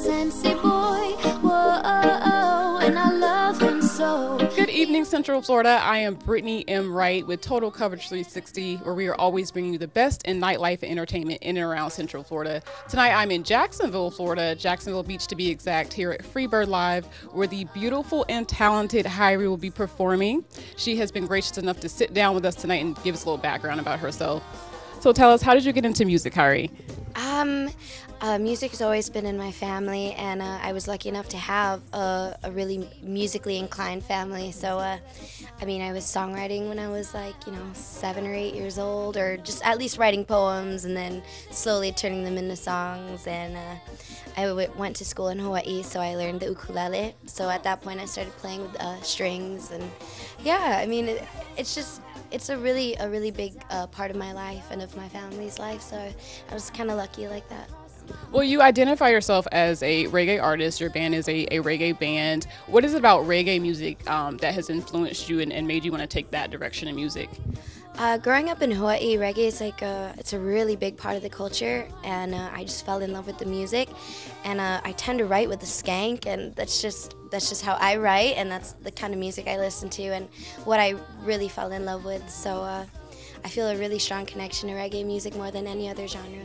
Sensi Boy, whoa, and I love him so. Good evening, Central Florida. I am Brittany M. Wright with Total Coverage 360, where we are always bringing you the best in nightlife and entertainment in and around Central Florida. Tonight, I'm in Jacksonville, Florida, Jacksonville Beach to be exact, here at Freebird Live, where the beautiful and talented HIRIE will be performing. She has been gracious enough to sit down with us tonight and give us a little background about herself. So tell us, how did you get into music, HIRIE? Music has always been in my family, and I was lucky enough to have a really musically inclined family. So, I mean, I was songwriting when I was like, 7 or 8 years old, or just at least writing poems and then slowly turning them into songs. And I went to school in Hawaii, so I learned the ukulele. So at that point, I started playing with strings, and yeah, I mean, it's a really big part of my life and of my family's life. So I was kind of lucky like that. Well, you identify yourself as a reggae artist. Your band is a reggae band. What is it about reggae music that has influenced you and made you want to take that direction in music? Growing up in Hawaii, reggae is like it's a really big part of the culture, and I just fell in love with the music. And I tend to write with the skank, and that's just how I write, and that's the kind of music I listen to and what I really fell in love with. So I feel a really strong connection to reggae music more than any other genre.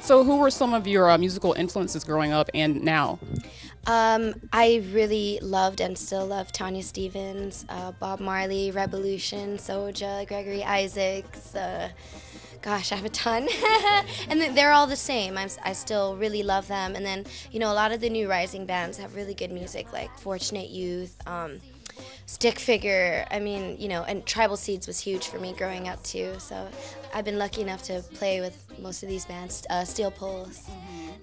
So who were some of your musical influences growing up and now? I really loved and still love Tanya Stephens, Bob Marley, Revolution, Soulja, Gregory Isaacs. Gosh, I have a ton. And they're all the same. I still really love them. And then, a lot of the new rising bands have really good music, like Fortunate Youth, Stick Figure. I mean, and Tribal Seeds was huge for me growing up too. So I've been lucky enough to play with most of these bands. Steel Pulse.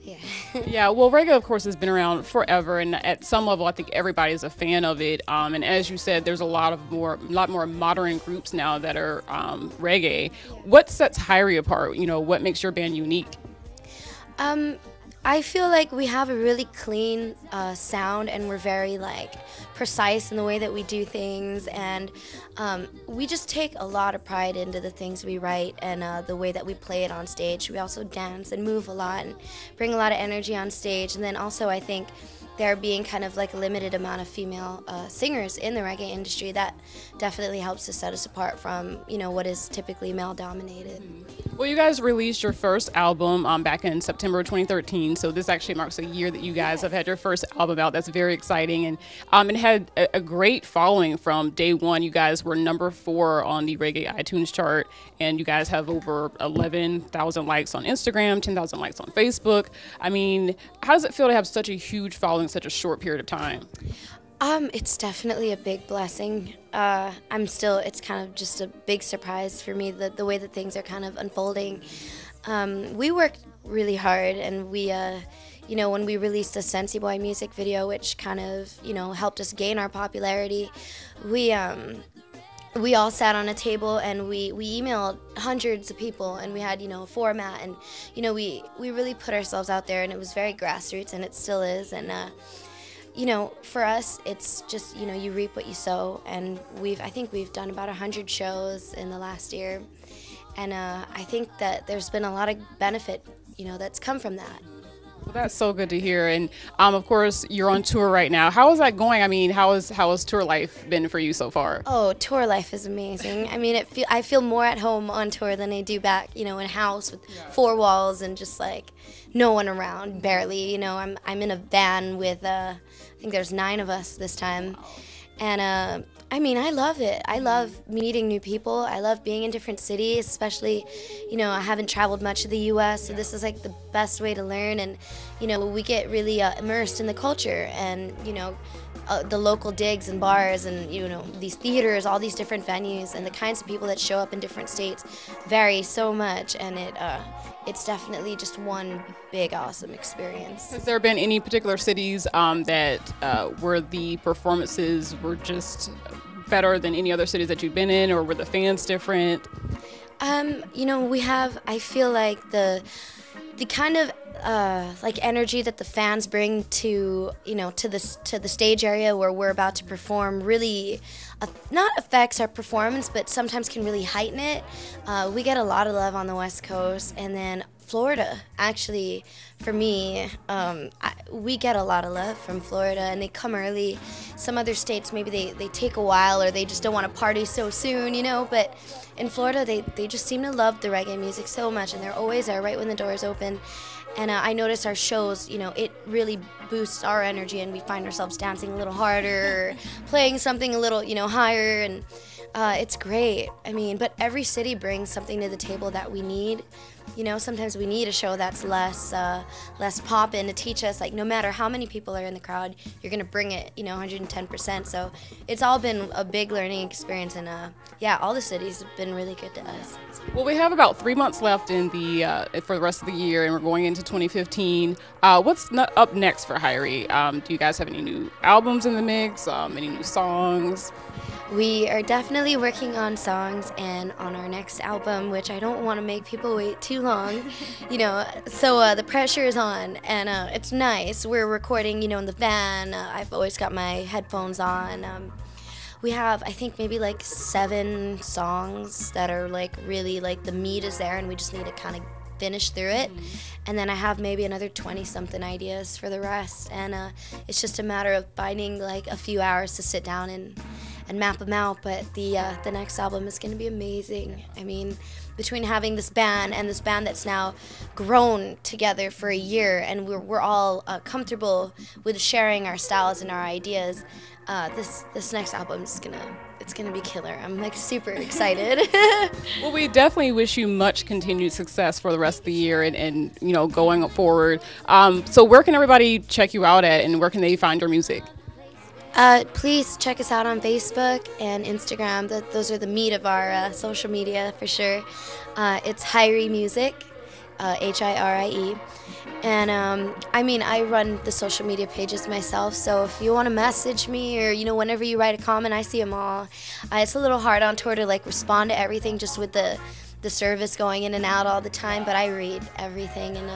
Yeah. Yeah, well, reggae, of course, has been around forever, and at some level, I think everybody's a fan of it. And as you said, there's a lot more modern groups now that are reggae. What sets HIRIE apart? What makes your band unique? I feel like we have a really clean sound, and we're very precise in the way that we do things, and we just take a lot of pride into the things we write and the way that we play it on stage. We also dance and move a lot and bring a lot of energy on stage, and then also I think there being kind of like a limited amount of female singers in the reggae industry, that definitely helps to set us apart from what is typically male dominated. Well, you guys released your first album back in September 2013, so this actually marks a year that you guys have had your first album out. That's very exciting, and it had a great following from day one. You guys were #4 on the Reggae iTunes chart, and you guys have over 11,000 likes on Instagram, 10,000 likes on Facebook. I mean, how does it feel to have such a huge following in such a short period of time? It's definitely a big blessing. It's kind of just a big surprise for me, the way that things are kind of unfolding. We worked really hard, and we, when we released the Sensi Boy music video, which kind of, helped us gain our popularity, we all sat on a table and we emailed hundreds of people, and we had, a format, and, we really put ourselves out there, and it was very grassroots, and it still is, and, for us, it's just, you reap what you sow, and I think we've done about 100 shows in the last year, and I think that there's been a lot of benefit, that's come from that. Well, that's so good to hear, and of course, you're on tour right now. How is that going? I mean, how has tour life been for you so far? Oh, tour life is amazing. I mean, I feel more at home on tour than I do back, in a house with 4 walls and just no one around, barely. I'm in a van with I think there's 9 of us this time, and I mean, I love it. I love meeting new people. I love being in different cities, especially, I haven't traveled much of the U.S., so this is the best way to learn, and, we get really immersed in the culture, and, the local digs and bars, and, these theaters, all these different venues, and the kinds of people that show up in different states vary so much, and it's definitely just one big awesome experience. Has there been any particular cities that where the performances were just better than any other cities that you've been in, or were the fans different? We have, I feel like the kind of energy that the fans bring to to the stage area where we're about to perform really not affects our performance, but sometimes can really heighten it. We get a lot of love on the West Coast, and then Florida, actually, for me, we get a lot of love from Florida, and they come early. Some other states, maybe they take a while, or they just don't want to party so soon, you know, but in Florida, they just seem to love the reggae music so much, and they're always there right when the doors open. And I notice our shows, you know, it really boosts our energy, and we find ourselves dancing a little harder, or playing something a little, you know, higher, and it's great. I mean, but every city brings something to the table that we need. You know, sometimes we need a show that's less poppin' to teach us, like, no matter how many people are in the crowd, you're gonna bring it, you know, 110%. So it's all been a big learning experience, and yeah, all the cities have been really good to us. Well, we have about 3 months left in the for the rest of the year, and we're going into 2015. What's up next for HIRIE? Do you guys have any new albums in the mix? Any new songs? We are definitely working on songs and on our next album, which I don't want to make people wait too long, you know, so the pressure is on, and it's nice. We're recording, you know, in the van. I've always got my headphones on. We have, I think, maybe like 7 songs that are like really, like, the meat is there, and we just need to kind of finish through it. And then I have maybe another 20-something ideas for the rest, and it's just a matter of finding like a few hours to sit down and map them out. But the next album is going to be amazing. I mean, between having this band and this band that's now grown together for a year, and we're all comfortable with sharing our styles and our ideas, this next album is gonna be killer. I'm like super excited. Well, we definitely wish you much continued success for the rest of the year, and you know, going forward. So where can everybody check you out at, and where can they find your music? Please check us out on Facebook and Instagram. Those are the meat of our social media for sure. It's HIRIE Music, HIRIE. And I mean, I run the social media pages myself, so if you want to message me, or, you know, whenever you write a comment, I see them all. It's a little hard on tour to like respond to everything, just with the service going in and out all the time, but I read everything. And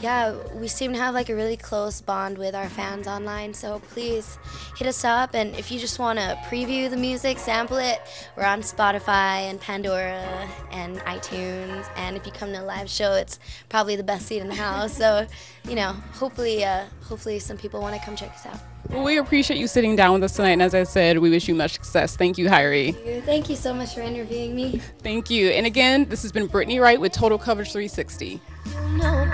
yeah, we seem to have like a really close bond with our fans online, so please hit us up. And if you just want to preview the music, sample it, we're on Spotify and Pandora and iTunes, and if you come to a live show, it's probably the best seat in the house. So, you know, hopefully some people want to come check us out. Well, we appreciate you sitting down with us tonight, and as I said, we wish you much success. Thank you, HIRIE. Thank you so much for interviewing me. Thank you. And again, this has been Brittany Wright with Total Coverage 360. You know,